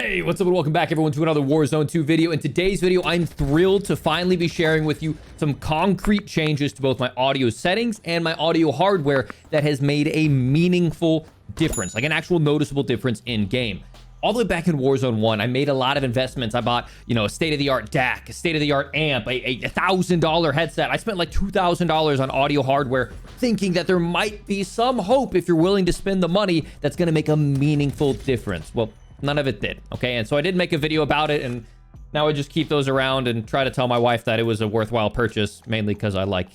Hey, what's up and welcome back everyone to another Warzone 2 video. In today's video, I'm thrilled to finally be sharing with you some concrete changes to both my audio settings and my audio hardware that has made a meaningful difference, like an actual noticeable difference in game. All the way back in Warzone 1, I made a lot of investments. I bought, a state-of-the-art DAC, a state-of-the-art amp, a $1,000 headset. I spent like $2,000 on audio hardware thinking that there might be some hope if you're willing to spend the money that's going to make a meaningful difference. Well, none of it did, okay? And so I did make a video about it, and now I just keep those around and try to tell my wife that it was a worthwhile purchase, mainly because I like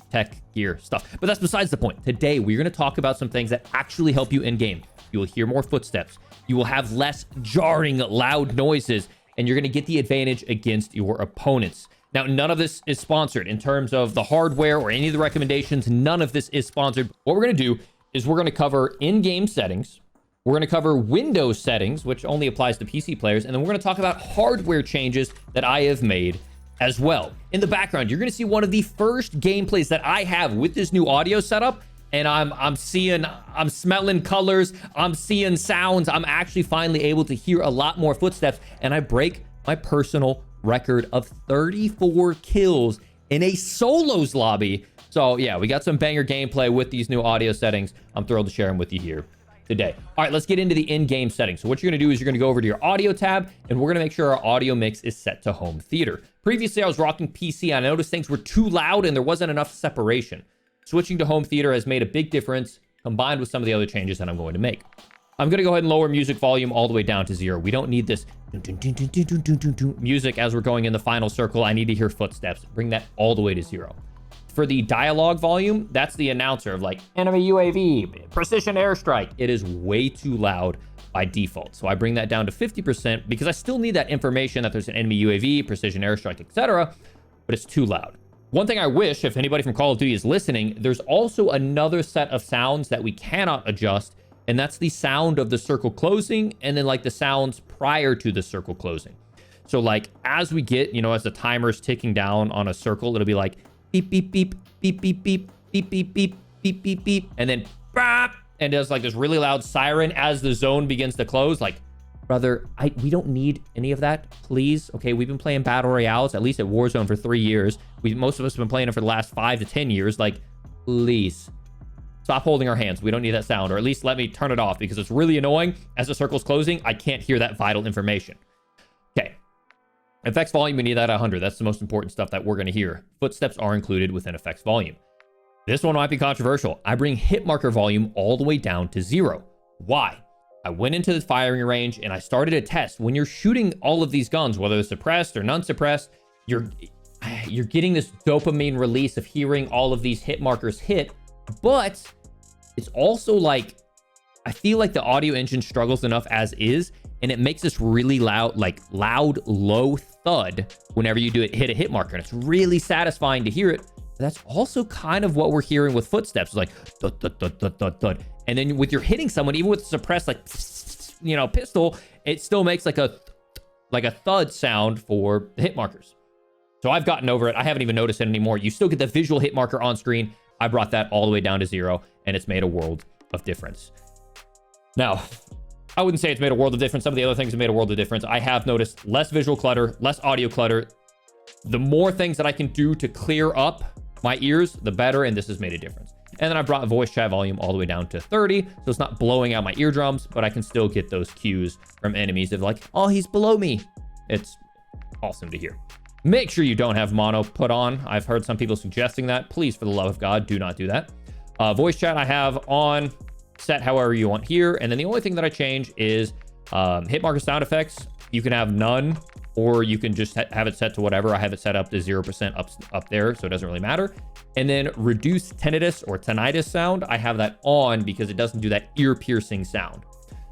tech gear stuff. But that's besides the point. Today, we're going to talk about some things that actually help you in-game. You will hear more footsteps. You will have less jarring, loud noises, and you're going to get the advantage against your opponents. Now, none of this is sponsored in terms of the hardware or any of the recommendations. None of this is sponsored. What we're going to do is we're going to cover in-game settings. We're going to cover Windows settings, which only applies to PC players. And then we're going to talk about hardware changes that I have made as well. In the background, you're going to see one of the first gameplays that I have with this new audio setup. And I'm smelling colors. I'm seeing sounds. I'm actually finally able to hear a lot more footsteps. And I break my personal record of 34 kills in a solos lobby. So yeah, we got some banger gameplay with these new audio settings. I'm thrilled to share them with you here today. All right, let's get into the in-game settings. So what you're going to do is you're going to go over to your audio tab, and we're going to make sure our audio mix is set to home theater. Previously, I was rocking PC, and I noticed things were too loud and there wasn't enough separation. Switching to home theater has made a big difference, combined with some of the other changes that I'm going to make. I'm going to go ahead and lower music volume all the way down to 0. We don't need this music as we're going in the final circle. I need to hear footsteps. Bring that all the way to 0. For the dialogue volume, that's the announcer of like enemy UAV, precision airstrike. It is way too loud by default. So I bring that down to 50% because I still need that information that there's an enemy UAV, precision airstrike, etc. But it's too loud. One thing I wish, if anybody from Call of Duty is listening, there's also another set of sounds that we cannot adjust, and that's the sound of the circle closing and then like the sounds prior to the circle closing. So like as we get, as the timer's ticking down on a circle, it'll be like beep, beep, beep, beep, beep, beep, beep, beep, beep, beep, beep, beep, and then bop, and there's like this really loud siren as the zone begins to close. Like, brother, we don't need any of that, please. Okay, we've been playing battle royales, at least at Warzone, for 3 years. Most of us have been playing it for the last 5 to 10 years. Like, please stop holding our hands. We don't need that sound, or at least let me turn it off because it's really annoying. As the circle's closing, I can't hear that vital information. Okay. Effects volume, we need that at 100. That's the most important stuff that we're going to hear. Footsteps are included within effects volume. This one might be controversial. I bring hit marker volume all the way down to 0. Why? I went into the firing range and I started a test. When you're shooting all of these guns, whether it's suppressed or non-suppressed, you're getting this dopamine release of hearing all of these hit markers hit. But it's also like, I feel like the audio engine struggles enough as is, and it makes this really loud, low thud whenever you hit a hit marker. And it's really satisfying to hear it. But that's also kind of what we're hearing with footsteps. It's like thud, thud, thud, thud, thud, thud. And then with you're hitting someone, even with suppressed pistol, it still makes like a thud sound for the hit markers. So I've gotten over it. I haven't even noticed it anymore. You still get the visual hit marker on screen. I brought that all the way down to 0, and it's made a world of difference. Now, I wouldn't say it's made a world of difference. Some of the other things have made a world of difference. I have noticed less visual clutter, less audio clutter. The more things that I can do to clear up my ears, the better, and this has made a difference. And then I brought voice chat volume all the way down to 30, so it's not blowing out my eardrums, but I can still get those cues from enemies of like, oh, he's below me. It's awesome to hear. Make sure you don't have mono put on. I've heard some people suggesting that. Please, for the love of God, do not do that. Voice chat I have on, set however you want here. And then the only thing that I change is hit marker sound effects. You can have none, or you can just have it set to whatever. I have it set up to 0% up there, so it doesn't really matter. And then reduce tinnitus or tinnitus sound, I have that on because it doesn't do that ear-piercing sound.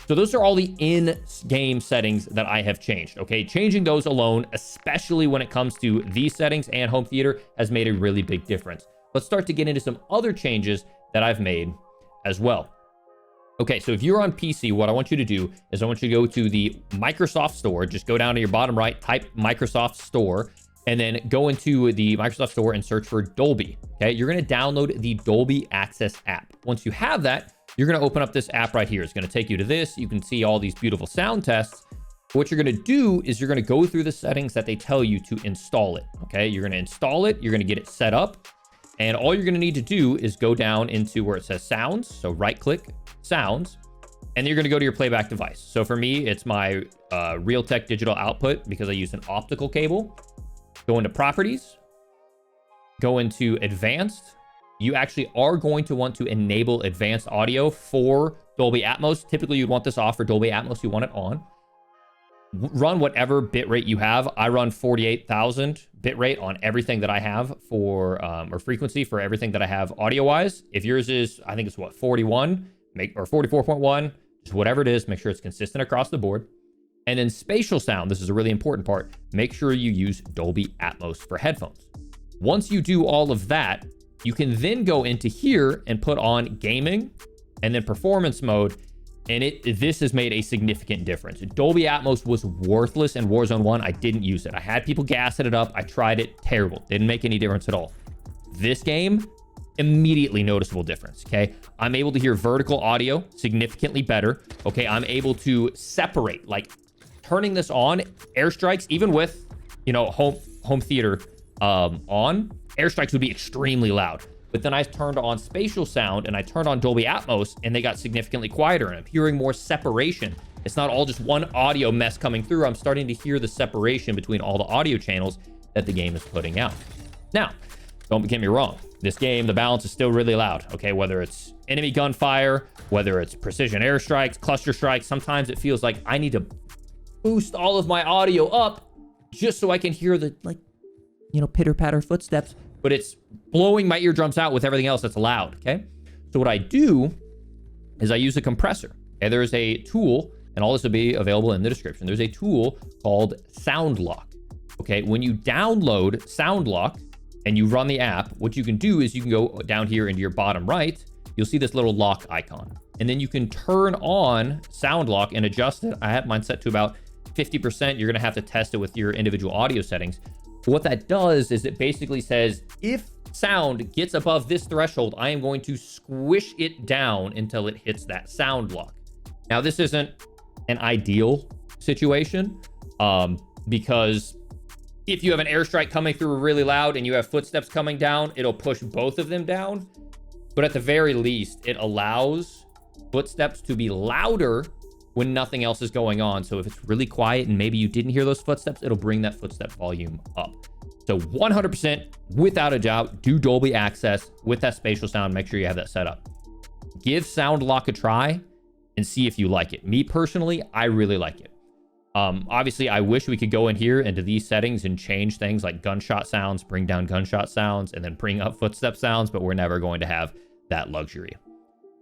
So those are all the in-game settings that I have changed, okay? Changing those alone, especially when it comes to these settings and home theater, has made a really big difference. Let's start to get into some other changes that I've made as well. Okay, so if you're on PC, what I want you to do is I want you to go to the Microsoft Store. Just go down to your bottom right, type Microsoft Store, and then go into the Microsoft Store and search for Dolby. Okay, you're going to download the Dolby Access app. Once you have that, you're going to open up this app right here. It's going to take you to this. You can see all these beautiful sound tests. What you're going to do is you're going to go through the settings that they tell you to install it. Okay, you're going to install it, you're going to get it set up, and all you're going to need to do is go down into where it says sounds. So right click sounds, and you're going to go to your playback device. So for me, it's my Realtek digital output because I use an optical cable. Go into properties, go into advanced. You actually are going to want to enable advanced audio for Dolby Atmos. Typically, you'd want this off. For Dolby Atmos, you want it on. Run whatever bitrate you have. I run 48,000 bitrate on everything that I have for, or frequency for everything that I have audio-wise. If yours is, I think it's what, 41, or 44.1, just whatever it is, make sure it's consistent across the board. And then spatial sound, this is a really important part. Make sure you use Dolby Atmos for headphones. Once you do all of that, you can then go into here and put on gaming and then performance mode. And this has made a significant difference. Dolby Atmos was worthless in Warzone 1. I didn't use it. I had people gassing it up. I tried it. Terrible. Didn't make any difference at all. This game, immediately noticeable difference. Okay. I'm able to hear vertical audio significantly better. Okay. I'm able to separate, like turning this on, airstrikes, even with, you know, home theater on, airstrikes would be extremely loud. But then I turned on spatial sound and I turned on Dolby Atmos and they got significantly quieter, and I'm hearing more separation. It's not all just one audio mess coming through. I'm starting to hear the separation between all the audio channels that the game is putting out. Now, don't get me wrong. This game, the balance is still really loud. Okay, whether it's enemy gunfire, whether it's precision airstrikes, cluster strikes, sometimes it feels like I need to boost all of my audio up just so I can hear the, like, you know, pitter patter footsteps. But it's blowing my eardrums out with everything else that's loud, okay? So what I do is I use a compressor. Okay, there's a tool, and all this will be available in the description. There's a tool called Sound Lock, okay? When you download Sound Lock and you run the app, what you can do is you can go down here into your bottom right, you'll see this little lock icon. And then you can turn on Sound Lock and adjust it. I have mine set to about 50%. You're gonna have to test it with your individual audio settings. What that does is it basically says, if sound gets above this threshold, I am going to squish it down until it hits that sound lock. Now, this isn't an ideal situation because if you have an airstrike coming through really loud and you have footsteps coming down, it'll push both of them down. But at the very least, it allows footsteps to be louder when nothing else is going on. So if it's really quiet and maybe you didn't hear those footsteps, it'll bring that footstep volume up. So 100%, without a doubt, do Dolby Access with that spatial sound. Make sure you have that set up. Give Sound Lock a try and see if you like it. Me personally, I really like it. Obviously, I wish we could go in here into these settings and change things like gunshot sounds, bring down gunshot sounds, and then bring up footstep sounds, but we're never going to have that luxury.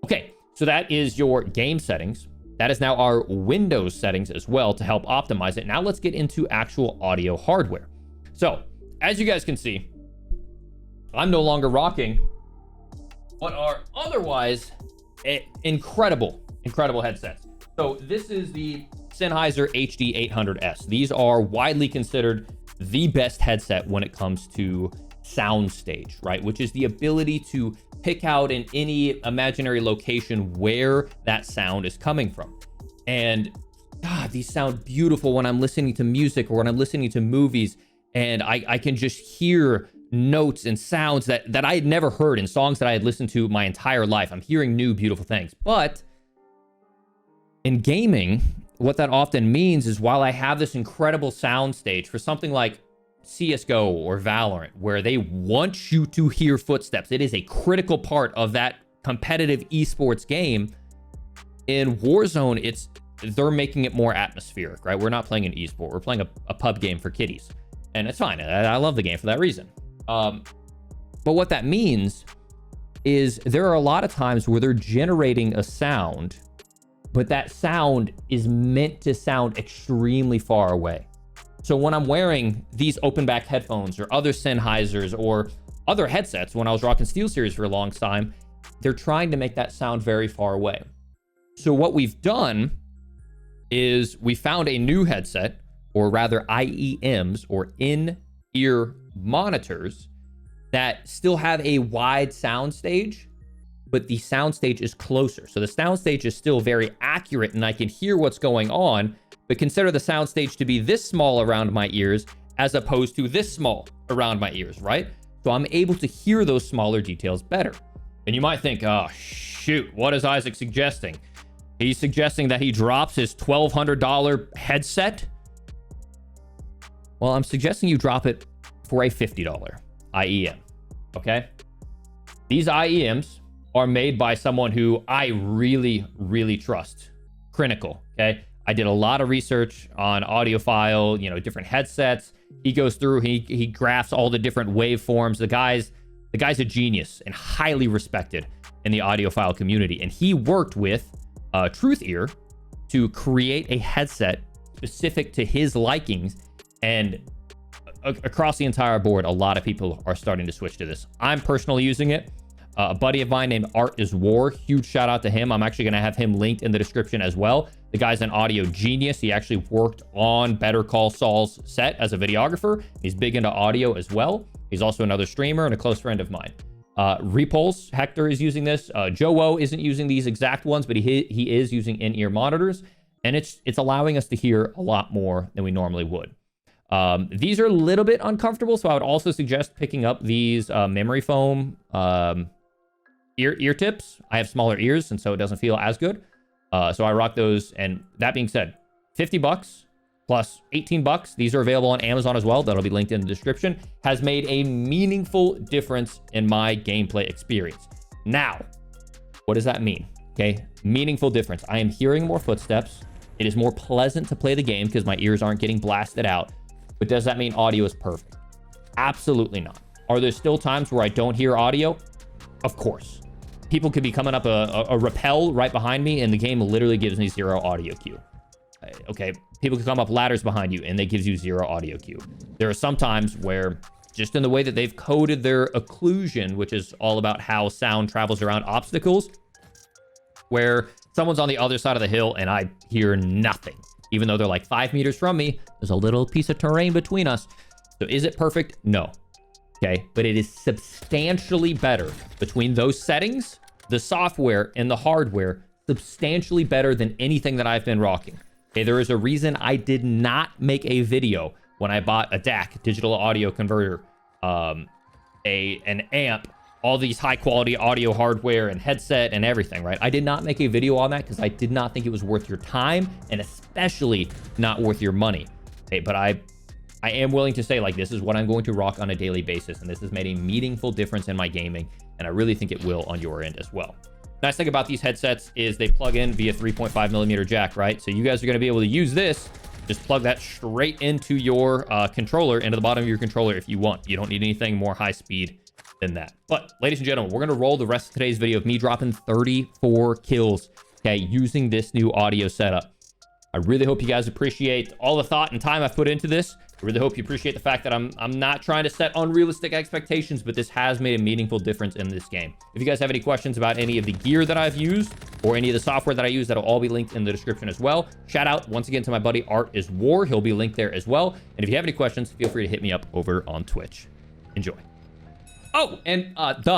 Okay, so that is your game settings. That is now our Windows settings as well to help optimize it. Now let's get into actual audio hardware. So as you guys can see, I'm no longer rocking what are otherwise incredible headsets. So this is the Sennheiser HD800S. These are widely considered the best headset when it comes to soundstage, right? Which is the ability to pick out in any imaginary location where that sound is coming from. And God, these sound beautiful when I'm listening to music or when I'm listening to movies, and I can just hear notes and sounds that I had never heard in songs that I had listened to my entire life. I'm hearing new beautiful things. But in gaming, what that often means is while I have this incredible soundstage for something like CSGO or Valorant, where they want you to hear footsteps, it is a critical part of that competitive esports game. In Warzone, they're making it more atmospheric, right? We're not playing an esport. We're playing a pub game for kiddies, and it's fine. I love the game for that reason. But what that means is there are a lot of times where they're generating a sound, but that sound is meant to sound extremely far away. So when I'm wearing these open back headphones or other Sennheisers or other headsets, when I was rocking SteelSeries for a long time, they're trying to make that sound very far away. So what we've done is we found a new headset, or rather IEMs, or in-ear monitors, that still have a wide soundstage, but the soundstage is closer. So the soundstage is still very accurate and I can hear what's going on, but consider the soundstage to be this small around my ears as opposed to this small around my ears, right? So I'm able to hear those smaller details better. And you might think, oh, shoot, what is Isaac suggesting? He's suggesting that he drops his $1,200 headset. Well, I'm suggesting you drop it for a $50 IEM, okay? These IEMs are made by someone who I really, really trust. Critical, okay? I did a lot of research on audiophile, you know, different headsets. He goes through, he graphs all the different waveforms. The guy's a genius and highly respected in the audiophile community. And he worked with Truth Ear to create a headset specific to his likings. And across the entire board, a lot of people are starting to switch to this. I'm personally using it. A buddy of mine named Art is War. Huge shout out to him. I'm actually going to have him linked in the description as well. The guy's an audio genius. He actually worked on Better Call Saul's set as a videographer. He's big into audio as well. He's also another streamer and a close friend of mine. Repulse, Hector is using this. Joe isn't using these exact ones, but he is using in-ear monitors. And it's allowing us to hear a lot more than we normally would. These are a little bit uncomfortable, so I would also suggest picking up these memory foam ear tips. I have smaller ears, and so it doesn't feel as good. So I rock those. And that being said, $50 plus $18. These are available on Amazon as well. That'll be linked in the description. Has made a meaningful difference in my gameplay experience. Now, what does that mean? Okay, meaningful difference. I am hearing more footsteps. It is more pleasant to play the game because my ears aren't getting blasted out. But does that mean audio is perfect? Absolutely not. Are there still times where I don't hear audio? Of course. People could be coming up a rappel right behind me and the game literally gives me 0 audio cue. Okay, people can come up ladders behind you and they gives you 0 audio cue. There are some times where just in the way that they've coded their occlusion, which is all about how sound travels around obstacles, where someone's on the other side of the hill and I hear nothing. Even though they're like 5 meters from me, there's a little piece of terrain between us. So is it perfect? No. Okay, but it is substantially better between those settings, the software and the hardware, substantially better than anything that I've been rocking. Okay, there is a reason I did not make a video when I bought a DAC, digital audio converter, an amp, all these high quality audio hardware and headset and everything, right? I did not make a video on that because I did not think it was worth your time and especially not worth your money. Okay, but I am willing to say, like, this is what I'm going to rock on a daily basis, and this has made a meaningful difference in my gaming, and I really think it will on your end as well. Nice thing about these headsets is they plug in via 3.5 millimeter jack, right? So you guys are going to be able to use this. Just plug that straight into your controller, into the bottom of your controller if you want. You don't need anything more high speed than that. But ladies and gentlemen, we're going to roll the rest of today's video of me dropping 34 kills, okay, using this new audio setup. I really hope you guys appreciate all the thought and time I've put into this. I really hope you appreciate the fact that I'm not trying to set unrealistic expectations, but this has made a meaningful difference in this game. If you guys have any questions about any of the gear that I've used or any of the software that I use, that'll all be linked in the description as well. Shout out once again to my buddy Art is War. He'll be linked there as well. And if you have any questions, feel free to hit me up over on Twitch. Enjoy. Oh, and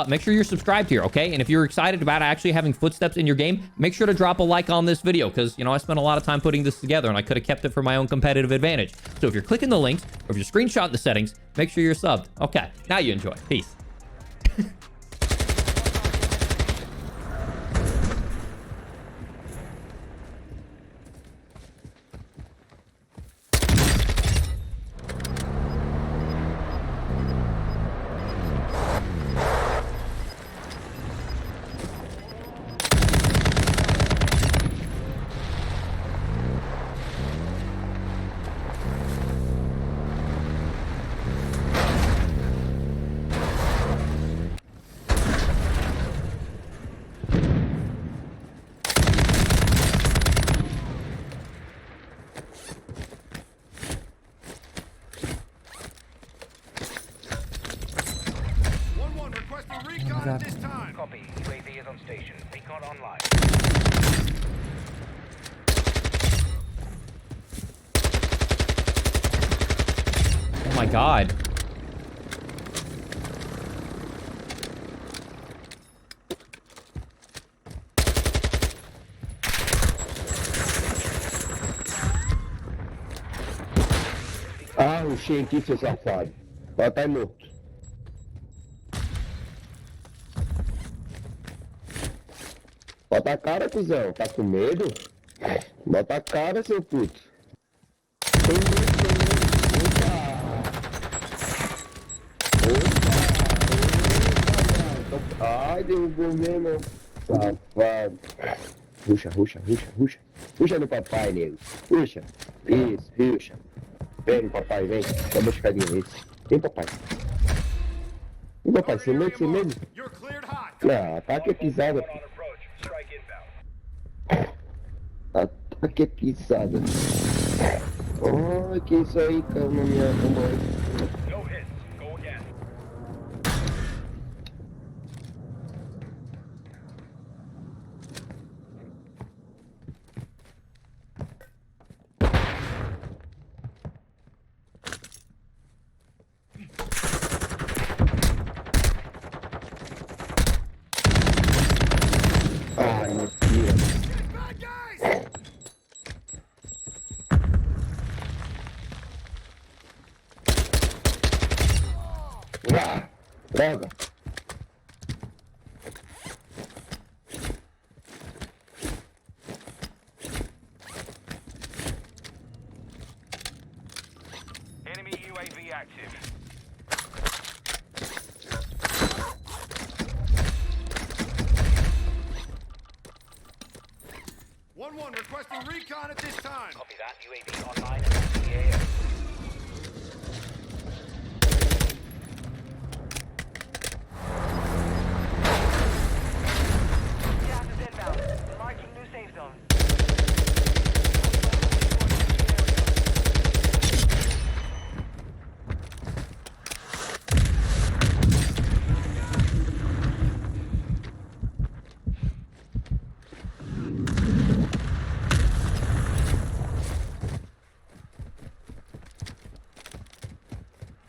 make sure you're subscribed here, okay? And if you're excited about actually having footsteps in your game, make sure to drop a like on this video because, you know, I spent a lot of time putting this together and I could have kept it for my own competitive advantage. So if you're clicking the links or if you're screenshotting the settings, make sure you're subbed. Okay, now you enjoy. Peace. Recon this time. Copy. UAV is on station. Recon online. Oh my God. rushei aqui, seu safado. Ó, tá morto. Bota a cara, cuzão. Tá com medo? Bota a cara, seu puto. Tem medo, tem medo. Opa! Ai, derrubou mesmo. Safado. Ruxa, ruxa, ruxa, ruxa. Puxa no papai, nego. Puxa. Isso, puxa. Vem, papai, vem. Dá uma escadinha, isso. Vem, papai. Vem, papai, sem medo, sem medo. Não, ataque é pisada. On approach. Strike inbound. Ataque é pisada. Ai, que isso aí, calma, minha mãe. No hits. Go again. Ai, mentira. Ah, droga. Enemy UAV active. One requesting recon at this time. Copy that. UAV online and in the air. Gas is inbound. Marking new safe zone.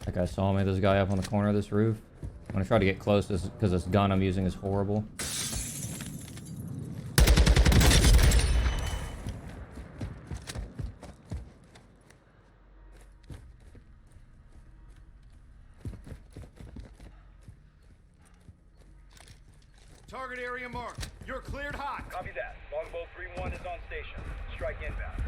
That guy saw me. There's a guy up on the corner of this roof. I'm gonna try to get close because this gun I'm using is horrible. Target area marked. You're cleared hot. Copy that. Longbow 3-1 is on station. Strike inbound.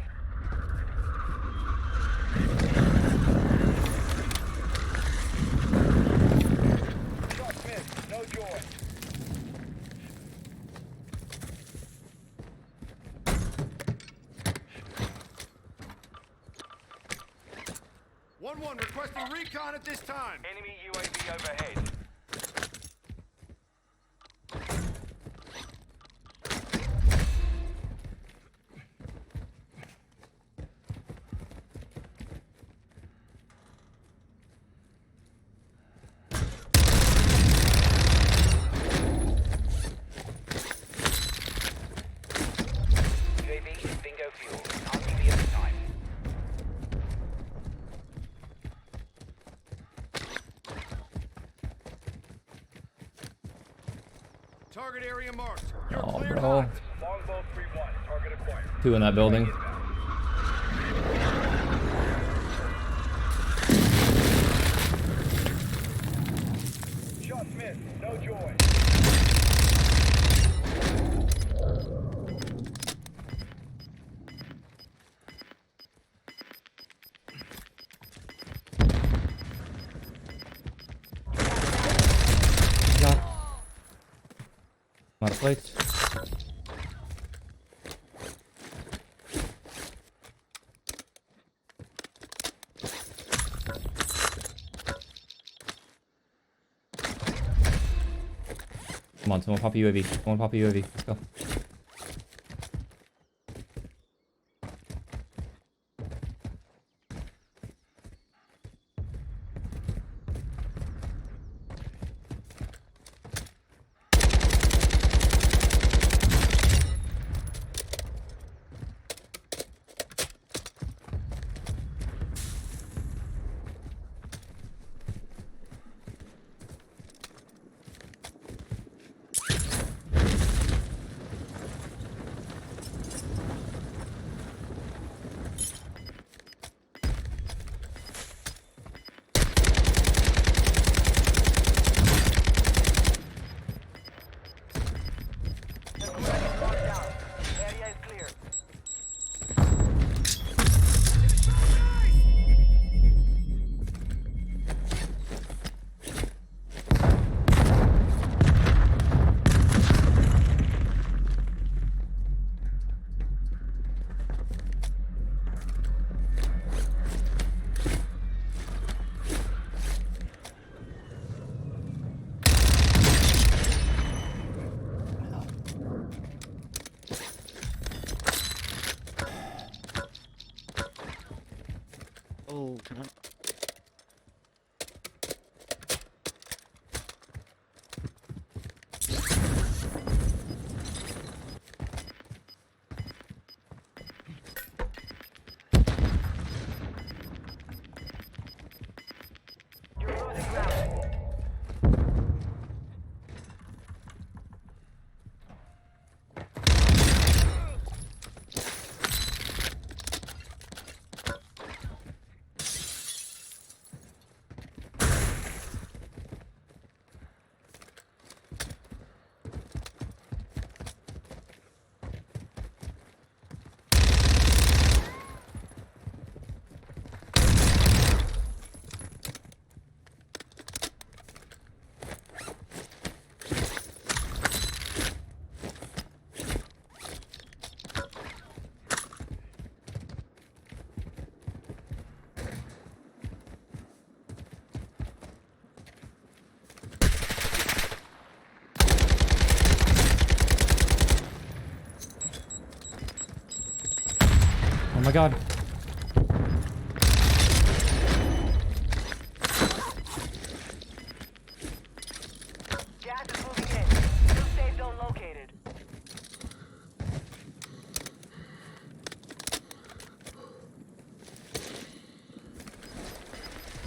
Shot missed. No joy. One requesting recon at this time. Enemy UAV overhead. UAV is bingo fuel. RTV at the time. Target area marked. You're Oh, cleared bro. hot. Longbow 3-1. Target acquired. Two in that building. Shot missed. No joy. Got a lot of plates. Come on, someone pop a UAV. Someone pop a UAV. Let's go. Oh, can I? You're losing ground. Oh my god. Gas is moving in. New safe zone located.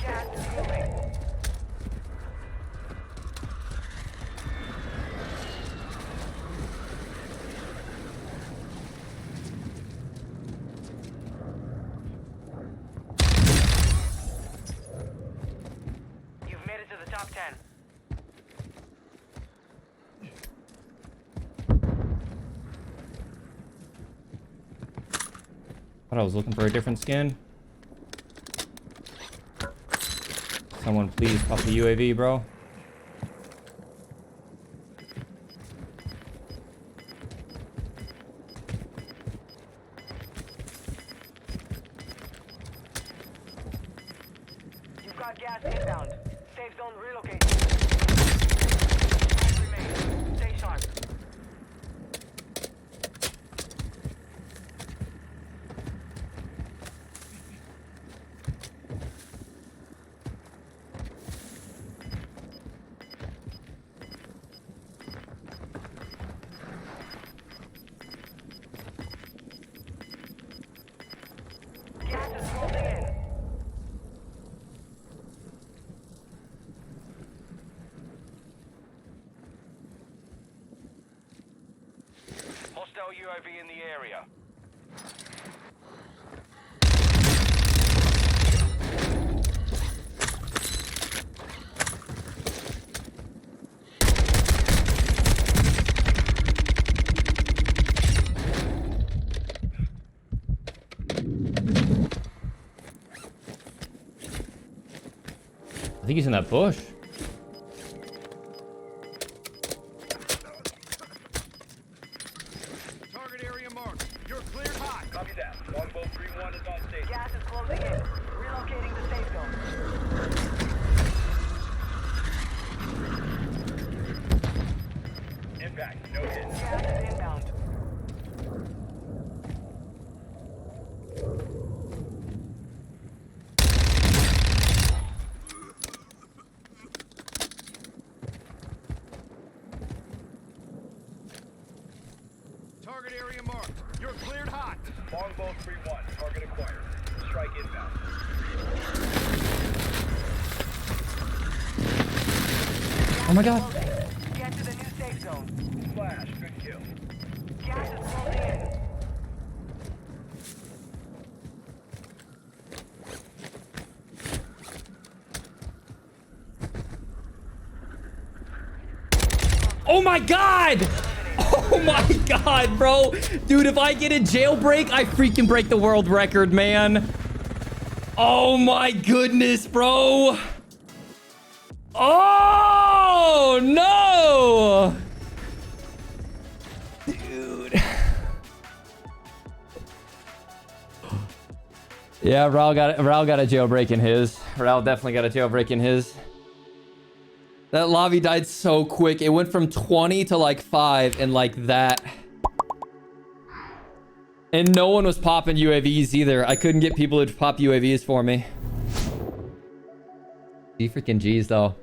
Gas is moving. You've made it to the top 10. Thought I was looking for a different skin. Someone please pop the UAV, bro. You've got gas inbound. Safe zone relocated. Remain. Stay sharp. Gas is closing in. Hostile UAV in the area. I think he's in that bush. Target area marked. You're cleared hot. Copy that. Longbow 3-1 is on station. Gas is closing in. Relocating the safe zone. Impact. No hit. Gas is inbound. Target area marked. You're cleared hot. Longbow 3-1. Target acquired. Strike inbound. Oh my god. Get to the new safe zone. Flash. Good kill. Gas is closing in. Oh my god! Oh my god, bro. Dude, if I get a jailbreak, I freaking break the world record, man. Oh my goodness, bro. Oh no. Dude. Yeah, Raul got a jailbreak in his. Raul definitely got a jailbreak in his. That lobby died so quick. It went from 20 to like 5 and like that. And no one was popping UAVs either. I couldn't get people to pop UAVs for me. G freaking G's though.